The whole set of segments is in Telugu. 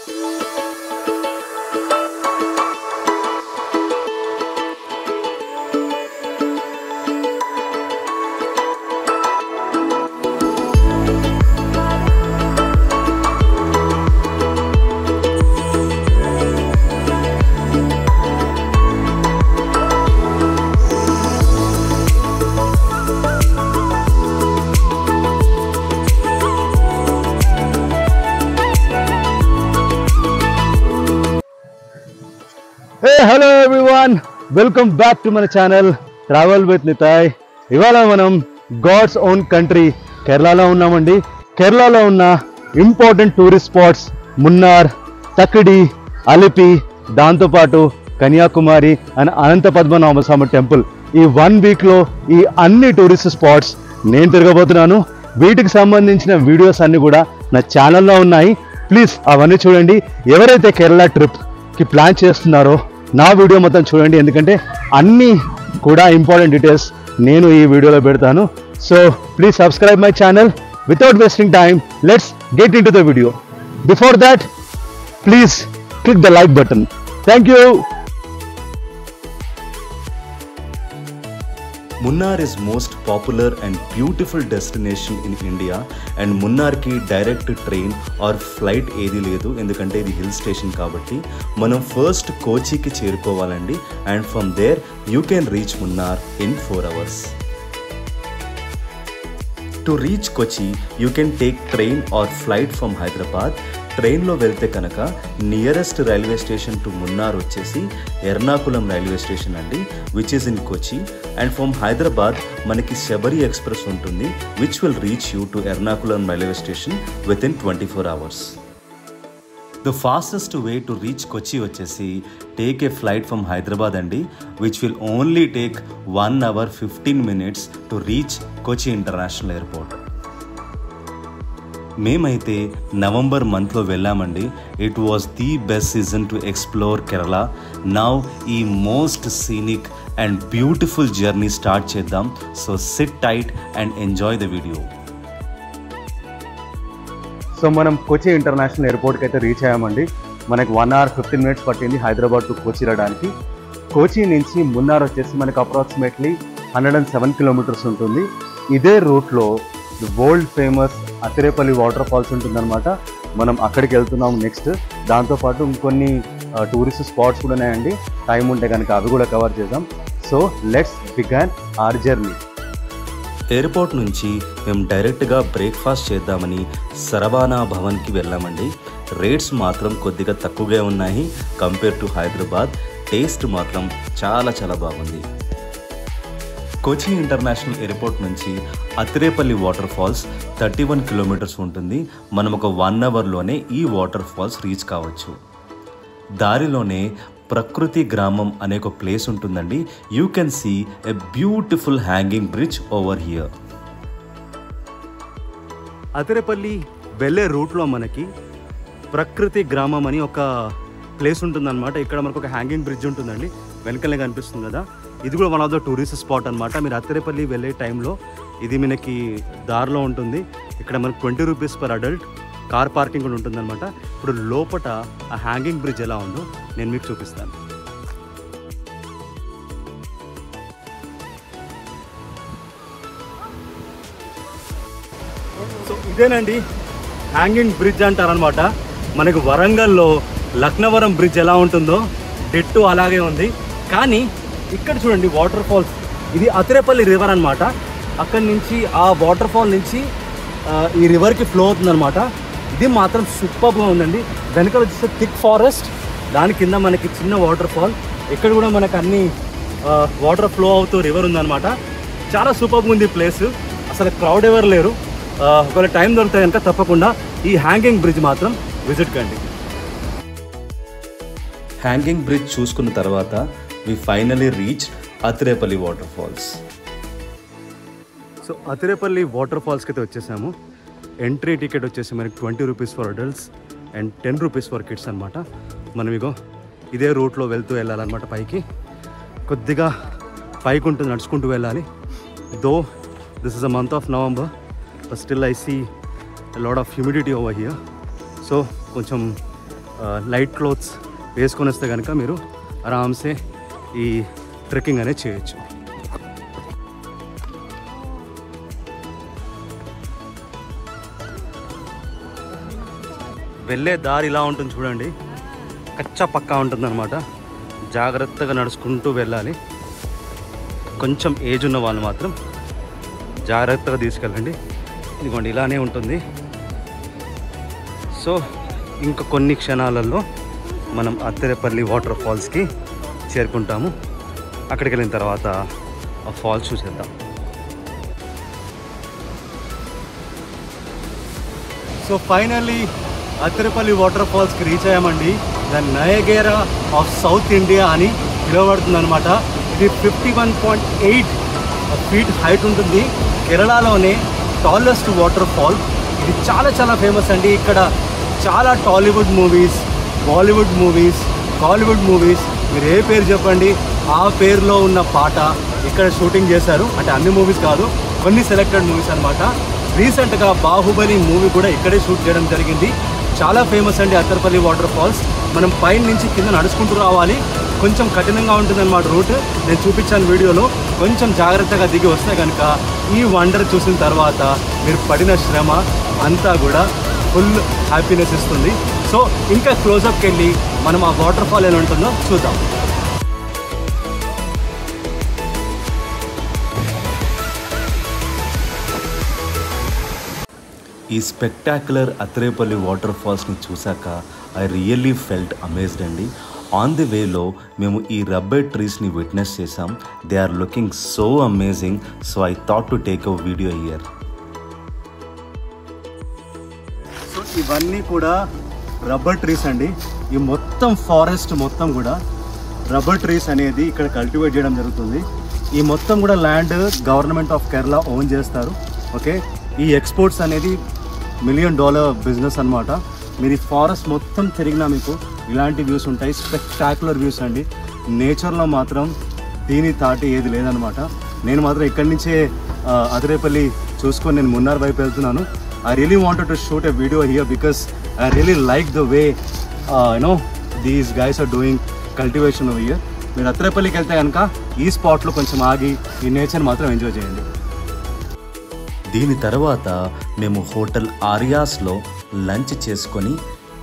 Hello everyone, welcome back to మన ఛానల్ ట్రావెల్ విత్ నితాయ్. ఇవాళ మనం గాడ్స్ ఓన్ కంట్రీ కేరళలో ఉన్నామండి. కేరళలో ఉన్న important tourist spots Munnar, Thekkady, Alleppey, దాంతోపాటు కన్యాకుమారి అండ్ అనంత పద్మనాభ స్వామి టెంపుల్. ఈ 1 వీక్లో ఈ అన్ని టూరిస్ట్ స్పాట్స్ నేను తిరగబోతున్నాను. వీటికి సంబంధించిన వీడియోస్ అన్ని కూడా నా ఛానల్లో ఉన్నాయి. ప్లీజ్ అవన్నీ చూడండి. ఎవరైతే కేరళ ట్రిప్కి ప్లాన్ చేస్తున్నారో నా వీడియో మొత్తం చూడండి, ఎందుకంటే అన్నీ కూడా ఇంపార్టెంట్ డీటెయిల్స్ నేను ఈ వీడియోలో పెడతాను. So please subscribe my channel. Without wasting time, let's get in to the video. Before that, please click the like button. Thank you. Munnar is most popular and beautiful destination in India, and Munnar ki direct train or flight ఏది లేదు, ఎందుకంటే ఇది హిల్ స్టేషన్ కాబట్టి. మనం first కోచికి చేరుకోవాలండి, and from there you can reach Munnar in 4 hours. To reach Kochi, you can take train or flight from Hyderabad. ట్రైన్లో వెళ్తే కనుక nearest railway station to Munnar వచ్చేసి ఎర్నాకులం రైల్వే స్టేషన్ అండి, which is in Kochi. And from Hyderabad మనకి శబరి ఎక్స్ప్రెస్ ఉంటుంది, which will reach you to Ernakulam railway station within 24 hours. The fastest way to reach Kochi వచ్చేసి take a flight from Hyderabad అండి, which will only take 1 hour 15 minutes to reach Kochi international airport. మేమైతే నవంబర్ మంత్లో వెళ్ళామండి. It was the best season to explore Kerala. Now ఈ most scenic and beautiful journey start చేద్దాం. So sit tight and enjoy the video. So మనం కొచ్చి ఇంటర్నేషనల్ ఎయిర్పోర్ట్కి అయితే రీచ్ అయ్యామండి. మనకి 1 hour 15 minutes పట్టింది హైదరాబాద్ టు కొచ్చి రావడానికి. కొచ్చి నుంచి మున్నార్ వచ్చేసి మనకు అప్రాక్సిమేట్లీ 107 kilometers ఉంటుంది. ఇదే రూట్లో వరల్డ్ ఫేమస్ అతిరేపల్లి వాటర్ ఫాల్స్ ఉంటుందన్నమాట. మనం అక్కడికి వెళ్తున్నాం నెక్స్ట్. దాంతోపాటు ఇంకొన్ని టూరిస్ట్ స్పాట్స్ కూడా ఉన్నాయండి, టైం ఉంటే కనుక అవి కూడా కవర్ చేద్దాం. So let's begin our journey. Airport నుంచి మేము డైరెక్ట్గా బ్రేక్ఫాస్ట్ చేద్దామని సరవానా భవన్కి వెళ్ళామండి. రేట్స్ మాత్రం కొద్దిగా తక్కువగా ఉన్నాయి కంపేర్ టు హైదరాబాద్. టేస్ట్ మాత్రం చాలా చాలా బాగుంది. కొచ్చి ఇంటర్నేషనల్ ఎయిర్పోర్ట్ నుంచి అతిరేపల్లి వాటర్ ఫాల్స్ 31 kilometers ఉంటుంది. మనం ఒక 1 hourలోనే ఈ వాటర్ ఫాల్స్ రీచ్ కావచ్చు. దారిలోనే ప్రకృతి గ్రామం అనే ఒక ప్లేస్ ఉంటుందండి. You can see a beautiful hanging bridge over here. Athirappilly వెళ్ళే రూట్లో మనకి ప్రకృతి గ్రామం అని ఒక ప్లేస్ ఉంటుందన్నమాట. ఇక్కడ మనకు ఒక హ్యాంగింగ్ బ్రిడ్జ్ ఉంటుందండి, వెనకలే కనిపిస్తుంది కదా. ఇది కూడా 1 of the టూరిస్ట్ స్పాట్ అనమాట. మీరు అతిరేపల్లి వెళ్ళే టైంలో ఇది మనకి దారిలో ఉంటుంది. ఇక్కడ మనకు 20 rupees per adult car parking కూడా ఉంటుందన్నమాట. ఇప్పుడు లోపల ఆ హ్యాంగింగ్ బ్రిడ్జ్ ఎలా ఉందో నేను మీకు చూపిస్తాను. సో ఇదేనండి హ్యాంగింగ్ బ్రిడ్జ్ అంటారనమాట. మనకు వరంగల్లో లక్నవరం బ్రిడ్జ్ ఎలా ఉంటుందో డిట్టో అలాగే ఉంది. కానీ ఇక్కడ చూడండి వాటర్ ఫాల్స్, ఇది అతిరేపల్లి రివర్ అనమాట. అక్కడి నుంచి ఆ వాటర్ ఫాల్ నుంచి ఈ రివర్కి ఫ్లో అవుతుందన్నమాట. ఇది మాత్రం సూపర్గా ఉందండి. వెనకాల వచ్చేసి థిక్ ఫారెస్ట్, దాని కింద మనకి చిన్న వాటర్ ఫాల్. ఇక్కడ కూడా మనకు అన్ని వాటర్ ఫ్లో అవుతూ రివర్ ఉందన్నమాట. చాలా సూపర్గా ఉంది ప్లేస్. అసలు క్రౌడ్ ఎవరు లేరు. ఒకవేళ టైం దొరికితే కనుక తప్పకుండా ఈ హ్యాంగింగ్ బ్రిడ్జ్ మాత్రం విజిట్ కండి. హ్యాంగింగ్ బ్రిడ్జ్ చూసుకున్న తర్వాత we finally reach Athirappilly water falls. So Athirappilly water ఫాల్స్కి అయితే వచ్చేసాము. ఎంట్రీ టికెట్ వచ్చేసి మనకి 20 rupees for adults and 10 rupees for kids అనమాట. మనం ఇగో ఇదే రూట్లో వెళ్ళాలన్నమాట. పైకి కొద్దిగా పైకి ఉంటుంది, నడుచుకుంటూ వెళ్ళాలి. Though this is a month of November, but still I see lot of humidity over here. So కొంచెం లైట్ క్లోత్స్ వేసుకొని వస్తే కనుక మీరు ఆరామ్సే ఈ ట్రెక్కింగ్ అనేది చేయొచ్చు. వెళ్ళే దారి ఇలా ఉంటుంది చూడండి, కచ్చా పక్కా ఉంటుందన్నమాట. జాగ్రత్తగా నడుచుకుంటూ వెళ్ళాలి. కొంచెం ఏజ్ ఉన్న వాళ్ళు మాత్రం జాగ్రత్తగా తీసుకెళ్ళండి. ఇదిగోండి ఇలానే ఉంటుంది. సో ఇంకా కొన్ని క్షణాలలో మనం అత్తెరపల్లి వాటర్ ఫాల్స్కి చేరుకుంటాము. అక్కడికి వెళ్ళిన తర్వాత ఆ ఫాల్స్ చూసేద్దాం. సో ఫైనల్లీ అత్తెరపల్లి వాటర్ ఫాల్స్కి రీచ్ అయ్యామండి. The Niagara of South India అని పిలువబడుతుంది అనమాట. ఇది 51.8 ఫీట్ హైట్ ఉంటుంది. కేరళలోనే టాలెస్ట్ వాటర్ ఫాల్. ఇది చాలా చాలా ఫేమస్ అండి. ఇక్కడ చాలా Tollywood movies, Bollywood movies, Kollywood movies, మీరు ఏ పేరు చెప్పండి ఆ పేరులో ఉన్న పాట ఇక్కడ షూటింగ్ చేశారు. అంటే అన్ని మూవీస్ కాదు, కొన్ని సెలెక్టెడ్ మూవీస్ అనమాట. రీసెంట్గా బాహుబలి మూవీ కూడా ఇక్కడే షూట్ చేయడం జరిగింది. చాలా ఫేమస్ అండి అత్తెరపల్లి వాటర్ ఫాల్స్. మనం పైన నుంచి కింద నడుచుకుంటూ రావాలి. కొంచెం కఠినంగా ఉంటుందన్నమాట రూట్. నేను చూపించాను వీడియోలో. కొంచెం జాగ్రత్తగా దిగి వస్తే కనుక ఈ వండర్ చూసిన తర్వాత మీరు పడిన శ్రమ అంతా కూడా ఫుల్ హ్యాపీనెస్ ఇస్తుంది. సో ఇంకా క్లోజప్కి వెళ్ళి మనం ఆ వాటర్ ఫాల్ ఎలా ఉంటుందో చూద్దాం. ఈ స్పెక్టాక్యులర్ అత్తెరపల్లి వాటర్ ఫాల్స్ని చూశాక ఐ రియల్లీ ఫెల్ట్ అమేజ్డ్ అండి. ఆన్ ది వేలో మేము ఈ రబ్బర్ ట్రీస్ని విట్నెస్ చేసాం. They are looking so amazing. So I thought to take a video here. సో ఇవన్నీ కూడా రబ్బర్ ట్రీస్ అండి. ఈ మొత్తం ఫారెస్ట్ మొత్తం కూడా రబ్బర్ ట్రీస్ అనేది ఇక్కడ కల్టివేట్ చేయడం జరుగుతుంది. ఈ మొత్తం కూడా land government of Kerala own చేస్తారు. ఓకే, ఈ ఎక్స్పోర్ట్స్ అనేది $1 మిలియన్ బిజినెస్ అనమాట. మీరు ఈ ఫారెస్ట్ మొత్తం తిరిగినా మీకు ఇలాంటి వ్యూస్ ఉంటాయి. స్పెక్టాక్యులర్ వ్యూస్ అండి. నేచర్లో మాత్రం దీని తాటి ఏది లేదనమాట. నేను మాత్రం ఇక్కడి నుంచే అత్తెరపల్లి చూసుకొని నేను మున్నార్ వైపు వెళ్తున్నాను. I really wanted to shoot a video here because I really like the way these guys are doing cultivation over here. మీరు అత్తెరపల్లికి వెళ్తే కనుక ఈ స్పాట్లో కొంచెం ఆగి ఈ నేచర్ మాత్రం ఎంజాయ్ చేయండి. దీని తర్వాత మేము హోటల్ ఆరియాస్లో లంచ్ చేసుకొని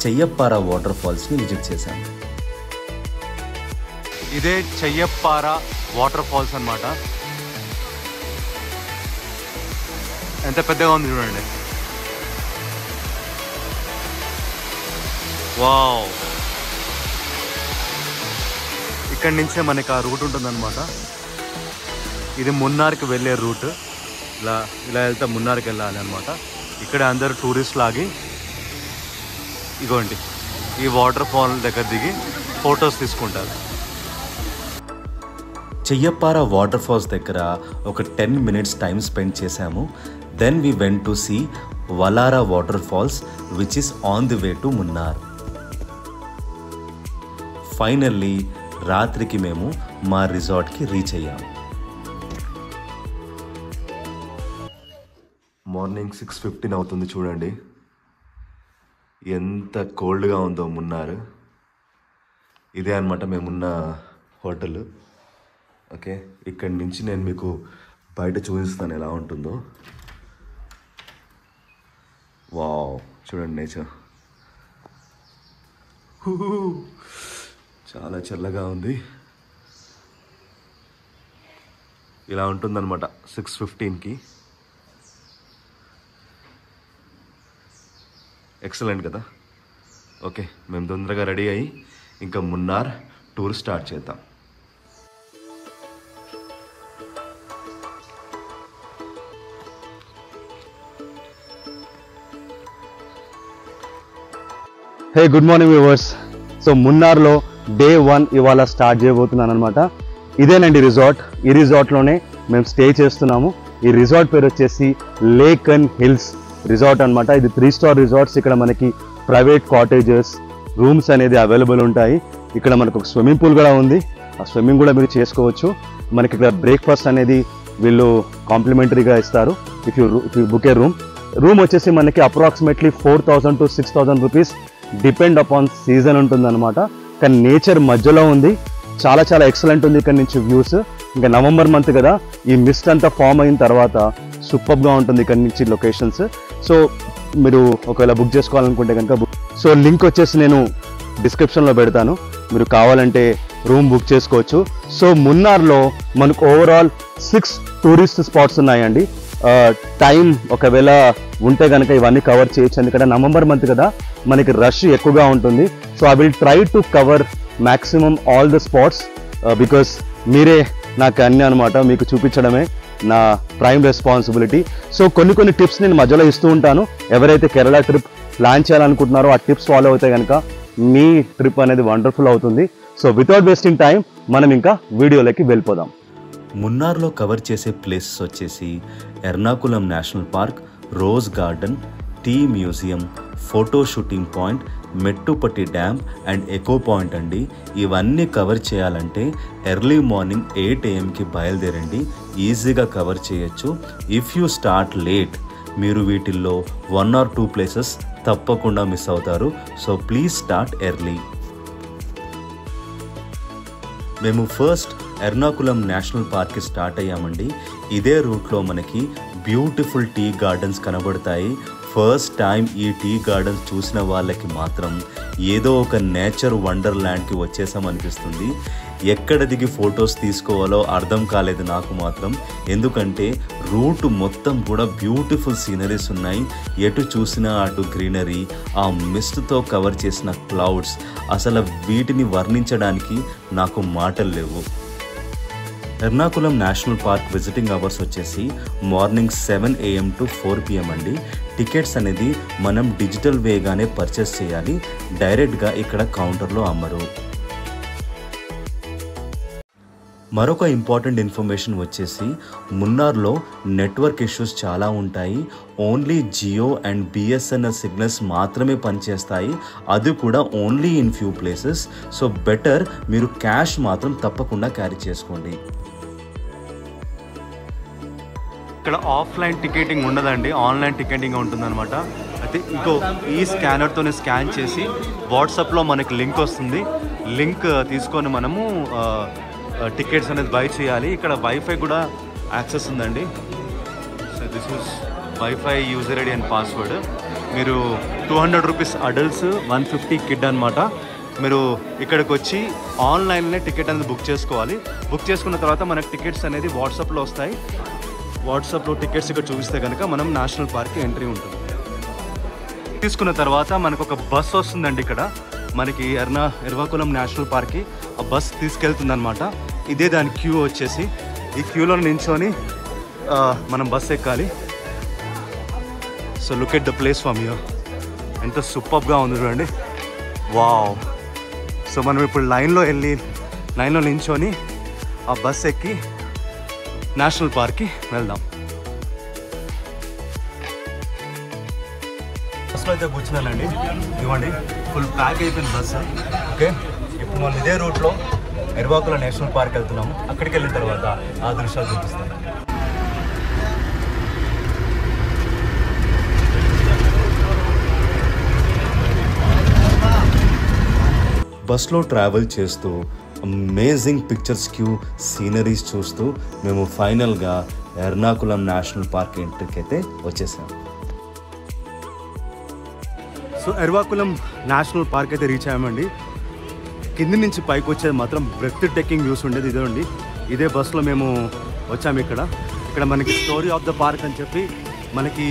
చెయ్యప్పార వాటర్ ఫాల్స్ని విజిట్ చేశాము. ఇదే చెయ్యప్పార వాటర్ ఫాల్స్ అన్నమాట. ఎంత పెద్దగా ఉంది చూడండి. వావ్, ఇక్కడి నుంచే మనకి ఆ రూట్ ఉంటుందన్నమాట. ఇది మున్నార్కి వెళ్ళే రూట్. ఇలా వెళ్తే మున్నార్కి వెళ్ళాలి అనమాట. ఇక్కడ అందరూ టూరిస్ట్ లాగి ఇగోండి ఈ వాటర్ ఫాల్ దగ్గర దిగి ఫొటోస్ తీసుకుంటారు. చెయ్యప్పార వాటర్ ఫాల్స్ దగ్గర ఒక 10 minutes టైం స్పెండ్ చేశాము. Then we went to see Valara water falls which is on the way to Munnar. Finally రాత్రికి మేము మా రిసార్ట్కి రీచ్ అయ్యాము. మార్నింగ్ 6:15 అవుతుంది చూడండి. ఎంత కోల్డ్గా ఉందో మున్నార్. ఇదే అనమాట మేమున్న హోటల్. ఓకే, ఇక్కడి నుంచి నేను మీకు బయట చూపిస్తాను ఎలా ఉంటుందో. వావ్, చూడండి నేచర్. చాలా చల్లగా ఉంది. ఇలా ఉంటుందన్నమాట 6:15కి. ఎక్సలెంట్ కదా. ఓకే, మేము తొందరగా రెడీ అయ్యి ఇంకా మున్నార్ టూర్ స్టార్ట్ చేద్దాం. Hey, good morning viewers. So మున్నార్లో డే 1 ఇవాళ స్టార్ట్ చేయబోతున్నాను అనమాట. ఇదేనండి రిసార్ట్. ఈ రిసార్ట్లోనే మేము స్టే చేస్తున్నాము. ఈ రిసార్ట్ పేరు వచ్చేసి లేకన్ హిల్స్ రిసార్ట్ అనమాట. ఇది 3 స్టార్ రిసార్ట్స్. ఇక్కడ మనకి ప్రైవేట్ కాటేజెస్, రూమ్స్ అనేది అవైలబుల్ ఉంటాయి. ఇక్కడ మనకు ఒక స్విమ్మింగ్ పూల్ కూడా ఉంది. ఆ స్విమ్మింగ్ కూడా మీరు చేసుకోవచ్చు. మనకి ఇక్కడ బ్రేక్ఫాస్ట్ అనేది వీళ్ళు కాంప్లిమెంటరీగా ఇస్తారు if you book A room. Room వచ్చేసి మనకి approximately 4,000 to 6,000 rupees depend upon season ఉంటుందన్నమాట. కానీ నేచర్ మధ్యలో ఉంది, చాలా చాలా ఎక్సలెంట్ ఉంది ఇక్కడ నుంచి వ్యూస్. ఇంకా నవంబర్ మంత్ కదా, ఈ మిస్ట్ అంతా ఫామ్ అయిన తర్వాత సూపర్గా ఉంటుంది ఇక్కడ నుంచి లొకేషన్స్. సో మీరు ఒకవేళ బుక్ చేసుకోవాలనుకుంటే కనుక సో లింక్ వచ్చేసి నేను డిస్క్రిప్షన్లో పెడతాను, మీరు కావాలంటే రూమ్ బుక్ చేసుకోవచ్చు. సో మున్నార్లో మనకు ఓవరాల్ 6 టూరిస్ట్ స్పాట్స్ ఉన్నాయండి. టైం ఒకవేళ ఉంటే కనుక ఇవన్నీ కవర్ చేయొచ్చు, ఎందుకంటే నవంబర్ మంత్ కదా మనకి రష్ ఎక్కువగా ఉంటుంది. So I will try to cover maximum all the spots because మీరే నాకు అన్నీ అనమాట, మీకు చూపించడమే నా ప్రైమ్ రెస్పాన్సిబిలిటీ. సో కొన్ని టిప్స్ నేను మధ్యలో ఇస్తూ ఉంటాను. ఎవరైతే కేరళ ట్రిప్ ప్లాన్ చేయాలనుకుంటున్నారో ఆ టిప్స్ ఫాలో అవుతే కనుక మీ ట్రిప్ అనేది వండర్ఫుల్ అవుతుంది. సో వితౌట్ వేస్టింగ్ టైం మనం ఇంకా వీడియోలోకి వెళ్ళిపోదాం. మున్నార్లో కవర్ చేసే ప్లేసెస్ వచ్చేసి Ernakulam national park, rose garden, tea museum, photo shooting point, Mattupetty dam and echo point అండి. ఇవన్నీ కవర్ చేయాలంటే ఎర్లీ మార్నింగ్ 8 AM బయలుదేరండి, ఈజీగా కవర్ చేయొచ్చు. ఇఫ్ యూ స్టార్ట్ లేట్ మీరు వీటిల్లో 1 or 2 ప్లేసెస్ తప్పకుండా మిస్ అవుతారు. So please start early. మేము ఫస్ట్ ఎర్నాకులం నేషనల్ పార్క్కి స్టార్ట్ అయ్యామండి. ఇదే రూట్లో మనకి బ్యూటిఫుల్ టీ గార్డెన్స్ కనబడతాయి. ఫస్ట్ టైం ఈ టీ గార్డెన్స్ చూసిన వాళ్ళకి మాత్రం ఏదో ఒక నేచర్ వండర్ ల్యాండ్కి వచ్చేసామనిపిస్తుంది. ఎక్కడ దిగి ఫొటోస్ తీసుకోవాలో అర్థం కాలేదు నాకు మాత్రం, ఎందుకంటే రూట్ మొత్తం కూడా బ్యూటిఫుల్ సీనరీస్ ఉన్నాయి. ఎటు చూసినా అటు గ్రీనరీ, ఆ మిస్ట్తో కవర్ చేసిన క్లౌడ్స్, అసలు వీటిని వర్ణించడానికి నాకు మాటలు లేవు. Ernakulam national park visiting hours వచ్చేసి మార్నింగ్ 7 AM to 4 PM అండి. టికెట్స్ అనేది మనం డిజిటల్ వేగానే పర్చేస్ చేయాలి, డైరెక్ట్గా ఇక్కడ కౌంటర్లో అమ్మరు. మరొక ఇంపార్టెంట్ ఇన్ఫర్మేషన్ వచ్చేసి మున్నార్లో నెట్వర్క్ ఇష్యూస్ చాలా ఉంటాయి. Only Jio and BSNL signals మాత్రమే పనిచేస్తాయి, అది కూడా only in few places. So better మీరు క్యాష్ మాత్రం తప్పకుండా క్యారీ చేసుకోండి. ఇక్కడ ఆఫ్లైన్ టికెటింగ్ ఉండదండి, ఆన్లైన్ టికెటింగ్ ఉంటుందన్నమాట. అయితే ఇంకో ఈ స్కానర్తోనే స్కాన్ చేసి వాట్సాప్లో మనకి లింక్ వస్తుంది. లింక్ తీసుకొని మనము టికెట్స్ అనేది బై చేయాలి. ఇక్కడ వైఫై కూడా యాక్సెస్ ఉందండి. So this is wifi user ID and password. మీరు 200 రూపీస్ అడల్ట్స్, 150 కిడ్ అనమాట. మీరు ఇక్కడికి వచ్చి ఆన్లైన్లో టికెట్ అనేది బుక్ చేసుకోవాలి. బుక్ చేసుకున్న తర్వాత మనకు టికెట్స్ అనేది వాట్సాప్లో వస్తాయి. వాట్సాప్లో టికెట్స్ ఇక్కడ చూపిస్తే కనుక మనం నేషనల్ పార్క్కి ఎంట్రీ ఉంటుంది. తీసుకున్న తర్వాత మనకు ఒక బస్ వస్తుందండి. ఇక్కడ మనకి ఎర్నాకులం నేషనల్ పార్క్కి ఆ బస్ తీసుకెళ్తుంది అనమాట. ఇదే దాని క్యూ వచ్చేసి, ఈ క్యూలో నించొని మనం బస్ ఎక్కాలి. So look at the place from here, ఎంత సూపర్గా ఉంది చూడండి, వావ్. సో మనం ఇప్పుడు లైన్లో నించొని ఆ బస్ ఎక్కి నేషనల్ పార్క్కి వెళ్దాం. బస్సులో అయితే కూర్చున్నానండి, ఇవ్వండి ఫుల్ ప్యాక్ అయిపోయింది బస్సు. ఓకే, ఇప్పుడు మనం ఇదే రూట్లో ఎర్నాకులం నేషనల్ పార్క్ వెళ్తున్నాము. అక్కడికి వెళ్ళిన తర్వాత ఆ దృశ్యాలు చూపిస్తాను. బస్లో ట్రావెల్ చేస్తూ అమేజింగ్ పిక్చర్స్ క్యూ, సీనరీస్ చూస్తూ మేము ఫైనల్గా ఎర్నాకులం నేషనల్ పార్క్ ఎంట్రీకి అయితే వచ్చేసాం. సో ఎర్నాకులం నేషనల్ పార్క్ అయితే రీచ్ అయ్యామండి. కింది నుంచి పైకి వచ్చేది మాత్రం బ్రెత్ టేకింగ్ వ్యూస్ ఉండేది. ఇదేండి, ఇదే బస్సులో మేము వచ్చాము. ఇక్కడ మనకి స్టోరీ ఆఫ్ ద పార్క్ అని చెప్పి మనకి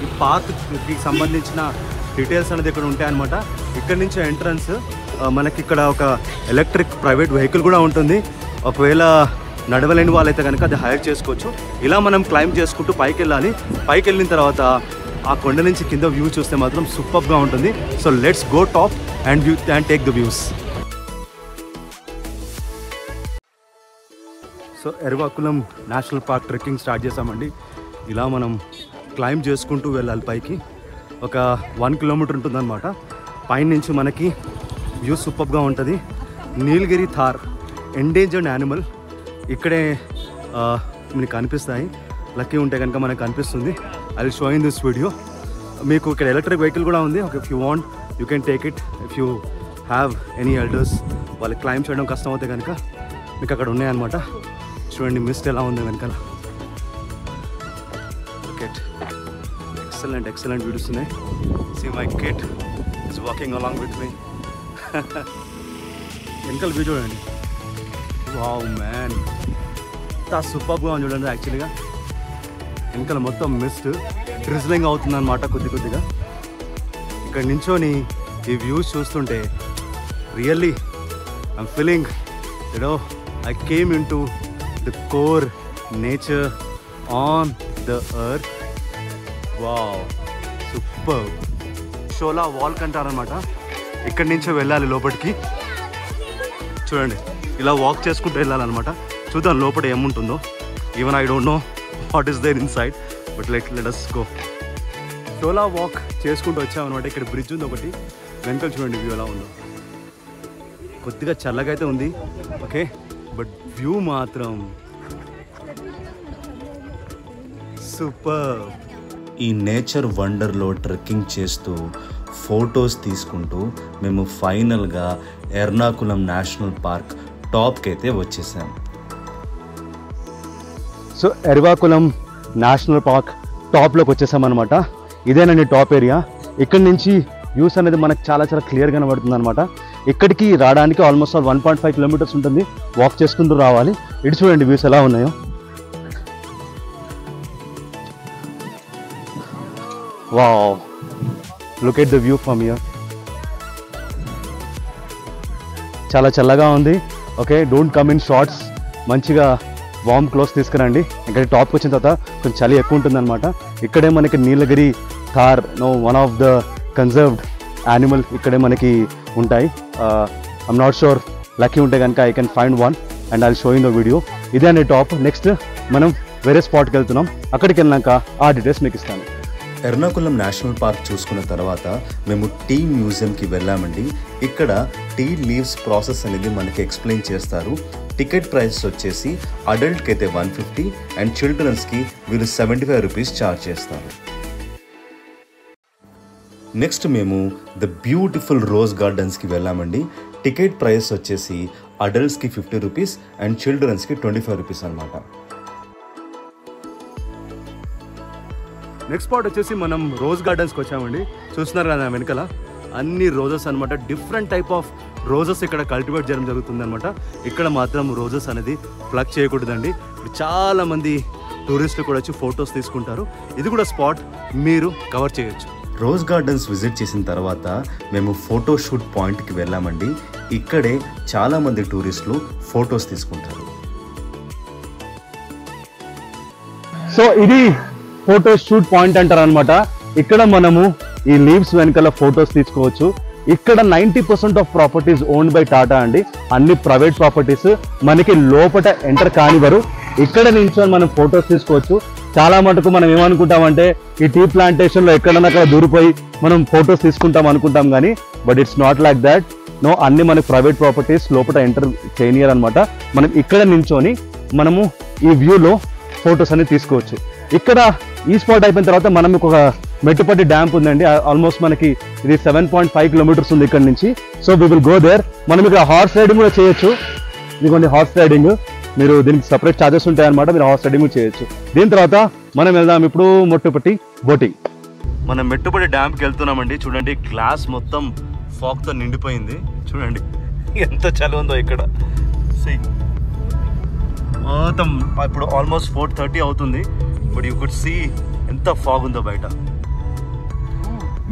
ఈ పార్క్కి సంబంధించిన డీటెయిల్స్ అనేది ఇక్కడ ఉంటాయన్నమాట. ఇక్కడ నుంచి ఎంట్రన్స్ మనకి ఇక్కడ ఒక ఎలక్ట్రిక్ ప్రైవేట్ వెహికల్ కూడా ఉంటుంది. ఒకవేళ నడవలేని వాళ్ళైతే కనుక అది హైర్ చేసుకోవచ్చు. ఇలా మనం క్లైంబ్ చేసుకుంటూ పైకి వెళ్ళాలి. పైకి వెళ్ళిన తర్వాత ఆ కొండ నుంచి కింద వ్యూ చూస్తే మాత్రం సూపర్గా ఉంటుంది. So let's go top and take the views. So Ernakulam national park trekking start చేసామండి. ఇలా మనం క్లైంబ్ చేసుకుంటూ వెళ్ళాలి పైకి. ఒక 1 kilometer ఉంటుందన్నమాట. పైన నుంచి మనకి వ్యూ సూపర్గా ఉంటుంది. నీలగిరి థార్ ఎండేంజర్డ్ యానిమల్ ఇక్కడే మనకి కనిపిస్తాయి. లక్కీ ఉంటే కనుక మనకు కనిపిస్తుంది. I will show in this video. మీకు ఇక్కడ ఎలక్ట్రిక్ వెహికల్ కూడా ఉంది. Okay, if you want you can take it. If you have any elders వాళ్ళకి క్లైంబ్ చేయడం కష్టం అవుతే కనుక మీకు అక్కడ ఉన్నాయన్నమాట. చూడండి మిస్ట్ ఎలా ఉంది వెనకాల. ఎక్సలెంట్ వీడియోస్ ఉన్నాయి. See my kid is walking along with me. వెనకాల వ్యూ చూడండి. వావ్ మ్యాన్, ఎంత సూపర్గా ఉంది చూడండి. యాక్చువల్గా వెనకాల మొత్తం మిస్ట్ డ్రిజ్లింగ్ అవుతుంది అనమాట కొద్దిగా. ఇక్కడ నించొని ఈ వ్యూస్ చూస్తుంటే really I'm feeling I came into the core nature on the earth. Wow, super. Shola walk అంటారనమాట. ఇక్కడి నుంచే వెళ్ళాలి లోపలికి. చూడండి ఇలా వాక్ చేసుకుంటూ వెళ్ళాలన్నమాట. చూద్దాం లోపల ఏముంటుందో. Even I don't know what is there inside, but let us go. Shola walk చేసుకుంటూ వచ్చామన్నమాట. ఇక్కడ బ్రిడ్జ్ ఉంది ఒకటి. వెనకాల చూడండి వ్యూ ఎలా ఉందో. కొద్దిగా చల్లగా అయితే ఉంది, ఓకే, బట్ వ్యూ మాత్రం సూపర్. ఈ నేచర్ వండర్లో ట్రెక్కింగ్ చేస్తూ ఫొటోస్ తీసుకుంటూ మేము ఫైనల్గా ఎర్నాకులం నేషనల్ పార్క్ టాప్కి అయితే వచ్చేసాం. సో ఎర్నాకులం నేషనల్ పార్క్ టాప్లోకి వచ్చేసామన్నమాట. ఇదేనండి టాప్ ఏరియా. ఇక్కడి నుంచి వ్యూస్ అనేది మనకు చాలా క్లియర్గా కనబడుతుంది అనమాట. ఇక్కడికి రావడానికి ఆల్మోస్ట్ 1.5 కిలోమీటర్స్ ఉంటుంది. వాక్ చేసుకుంటూ రావాలి. ఇటు చూడండి వ్యూస్ ఎలా ఉన్నాయో. Wow, look at the view from here. చాలా చల్లగా ఉంది. Okay, don't come in shorts. మంచిగా వార్మ్ క్లోత్స్ తీసుకురండి. ఇక్కడ టాప్కి వచ్చిన తర్వాత కొంచెం చలి ఎక్కువ ఉంటుంది అనమాట. ఇక్కడే మనకి Nilgiri tahr one of the conserved animal ఇక్కడే మనకి ఉంటాయి. ఐమ్ నాట్ షూర్, లక్కీ ఉంటే కనుక I can find one and I'll show in the video. ఇదే అండి టాప్. నెక్స్ట్ మనం వేరే స్పాట్కి వెళ్తున్నాం. అక్కడికి వెళ్ళినాక ఆ డీటెయిల్స్ మీకు ఇస్తాను. ఎర్నాకులం నేషనల్ పార్క్ చూసుకున్న తర్వాత మేము టీ మ్యూజియంకి వెళ్ళామండి. ఇక్కడ టీ లీవ్స్ ప్రాసెస్ అనేది మనకి ఎక్స్ప్లెయిన్ చేస్తారు. టికెట్ ప్రైస్ వచ్చేసి అడల్ట్కి అయితే 150 అండ్ చిల్డ్రన్స్కి వీళ్ళు 75 రూపీస్ ఛార్జ్ చేస్తారు. నెక్స్ట్ మేము ద బ్యూటిఫుల్ రోజ్ గార్డెన్స్కి వెళ్ళామండి. టికెట్ ప్రైస్ వచ్చేసి అడల్ట్స్కి 50 రూపీస్ అండ్ చిల్డ్రన్స్కి 25 రూపీస్ అనమాట. నెక్స్ట్ స్పాట్ వచ్చేసి మనం రోజ్ గార్డెన్స్కి వచ్చామండి. చూస్తున్నారు కదా వెనకాల అన్ని రోజెస్ అనమాట. డిఫరెంట్ టైప్ ఆఫ్ రోజెస్ ఇక్కడ కల్టివేట్ చేయడం జరుగుతుంది అనమాట. ఇక్కడ మాత్రం రోజెస్ అనేది ప్లక్ చేయకూడదండి. చాలా మంది టూరిస్టులు కూడా వచ్చి ఫొటోస్ తీసుకుంటారు. ఇది కూడా స్పాట్ మీరు కవర్ చేయొచ్చు. రోజ్ గార్డెన్స్ విజిట్ చేసిన తర్వాత మేము ఫోటో షూట్ పాయింట్కి వెళ్ళామండి. ఇక్కడే చాలామంది టూరిస్టులు ఫొటోస్ తీసుకుంటారు. సో ఇది ఫోటో షూట్ పాయింట్ అంటారు అనమాట. ఇక్కడ మనము ఈ లీవ్స్ వెనకాల ఫొటోస్ తీసుకోవచ్చు. ఇక్కడ 90% of properties owned by Tata అండి. అన్ని ప్రైవేట్ ప్రాపర్టీస్. మనకి లోపల ఎంటర్ కానివ్వరు. ఇక్కడ నుంచి మనం ఫొటోస్ తీసుకోవచ్చు. చాలా మటుకు మనం ఏమనుకుంటామంటే ఈ టీ ప్లాంటేషన్లో ఎక్కడన్నా అక్కడ దూరిపోయి మనం ఫొటోస్ తీసుకుంటాం అనుకుంటాం కానీ but it's not like that. No, అన్ని మనకి ప్రైవేట్ ప్రాపర్టీస్ లోపల ఎంటర్ చేయనియర్ అనమాట. మనం ఇక్కడ నించొని మనము ఈ వ్యూలో ఫొటోస్ అన్ని తీసుకోవచ్చు. ఇక్కడ ఈ స్పాట్ అయిపోయిన తర్వాత మనం ఒక మెట్టుపట్టి డ్యాంప్ ఉందండి. ఆల్మోస్ట్ మనకి ఇది 7.5 కిలోమీటర్స్ ఉంది ఇక్కడ నుంచి. So we will go there. మనం ఇక్కడ హార్స్ రైడింగ్ కూడా చేయొచ్చు. ఇదిగోండి హార్స్ రైడింగ్. మీరు దీనికి సపరేట్ ఛార్జెస్ ఉంటాయన్నమాట. మీరు హార్స్ రైడింగ్ కూడా చేయొచ్చు. దీని తర్వాత మనం వెళ్దాం ఇప్పుడు మెట్టుపట్టి బోటింగ్. మనం మెట్టుపట్టి డ్యాంప్కి వెళ్తున్నామండి. చూడండి గ్లాస్ మొత్తం ఫాగ్తో నిండిపోయింది. చూడండి ఎంత చలి ఉందో ఇక్కడ. మొత్తం ఇప్పుడు ఆల్మోస్ట్ 4:30 అవుతుంది. బట్ యూ కుడ్ సీ ఎంత ఫాగ్ ఉందో బయట.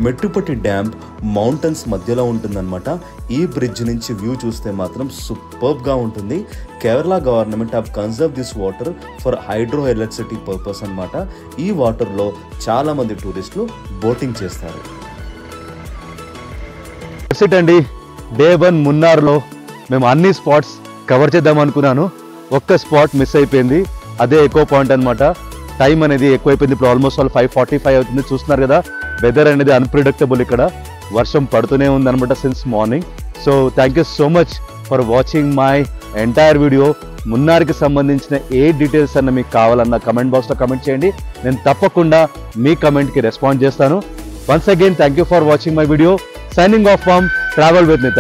మెట్టుపట్టి డ్యామ్ మౌంటైన్స్ మధ్యలో ఉంటుందన్నమాట. ఈ బ్రిడ్జ్ నుంచి వ్యూ చూస్తే మాత్రం సూపర్బ్గా ఉంటుంది. Kerala government have conserve this water for hydro electricity purpose అనమాట. ఈ వాటర్లో చాలామంది టూరిస్టులు బోటింగ్ చేస్తారు. అండి డే 1 మున్నార్లో మేము అన్ని స్పాట్స్ కవర్ చేద్దాం అనుకున్నాను. ఒక్క స్పాట్ మిస్ అయిపోయింది. అదే ఎకో పాయింట్ అనమాట. టైం అనేది ఎక్కువైపోయింది. ఇప్పుడు ఆల్మోస్ట్ 5:45 అవుతుంది. చూస్తున్నారు కదా వెదర్ అనేది అన్ప్రిడిక్టబుల్. ఇక్కడ వర్షం పడుతూనే ఉంది అనమాట since morning. So thank you so much for watching my entire video. మున్నార్కి సంబంధించిన ఏ డీటెయిల్స్ అన్న మీకు కావాలన్నా కమెంట్ బాక్స్లో కమెంట్ చేయండి. నేను తప్పకుండా మీ కమెంట్కి రెస్పాండ్ చేస్తాను. Once again, thank you for watching my video. Signing off from Travel with Nitai.